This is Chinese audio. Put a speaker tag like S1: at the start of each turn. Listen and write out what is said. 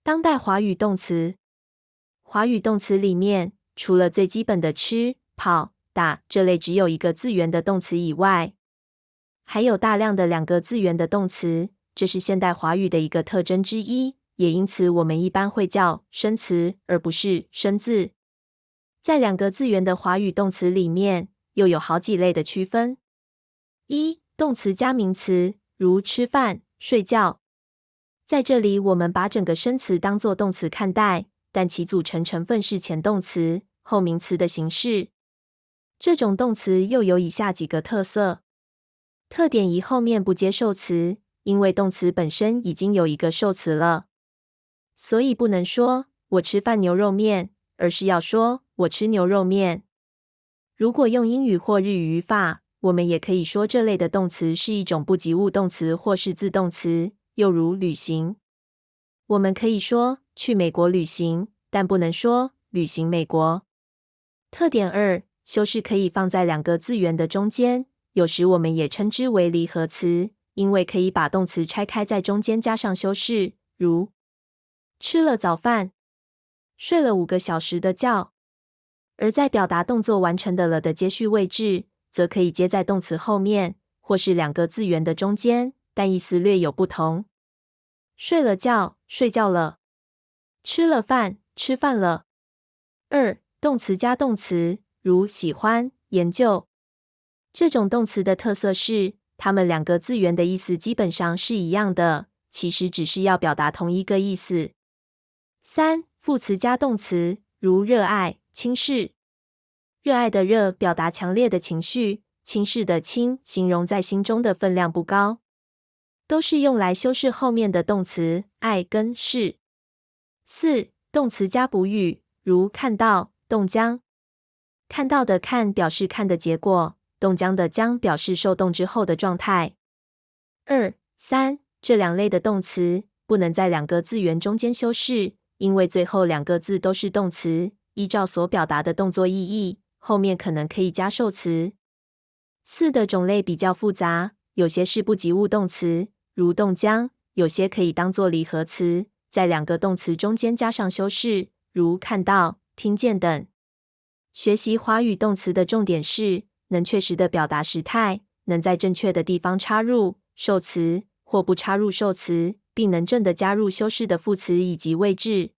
S1: 当代华语动词。华语动词里面，除了最基本的吃、跑、打这类只有一个字元的动词以外，还有大量的两个字元的动词，这是现代华语的一个特征之一，也因此我们一般会叫生词，而不是生字。在两个字元的华语动词里面，又有好几类的区分。一、动词加名词，如吃饭、睡觉。在这里，我们把整个生词当作动词看待，但其组成成分是前动词、后名词的形式。这种动词又有以下几个特色。特点一，后面不接受词，因为动词本身已经有一个受词了，所以不能说我吃饭牛肉面，而是要说我吃牛肉面。如果用英语或日语语法，我们也可以说这类的动词是一种不及物动词或是自动词，又如旅行。我们可以说去美国旅行，但不能说旅行美国。特点二，修饰可以放在两个字元的中间，有时我们也称之为离合词，因为可以把动词拆开在中间加上修饰，如吃了早饭，睡了5个小时的觉。而在表达动作完成的了的接续位置，则可以接在动词后面，或是两个字元的中间，但意思略有不同。睡了觉，睡觉了；吃了饭，吃饭了。二、动词加动词，如喜欢、研究。这种动词的特色是，它们两个字元的意思基本上是一样的，其实只是要表达同一个意思。三、副词加动词，如热爱、轻视。热爱的热表达强烈的情绪，轻视的轻形容在心中的分量不高，都是用来修饰后面的动词爱跟视。四、动词加补语，如看到、冻僵。看到的看表示看的结果，冻僵的僵表示受冻之后的状态。二、三这两类的动词不能在两个字元中间修饰，因为最后两个字都是动词，依照所表达的动作意义，后面可能可以加受词。四的种类比较复杂，有些是不及物动词，如冻僵；有些可以当作离合词，在两个动词中间加上修饰，如看到、听见等。学习华语动词的重点是能确实的表达时态，能在正确的地方插入受词或不插入受词，并能正的加入修饰的副词以及位置。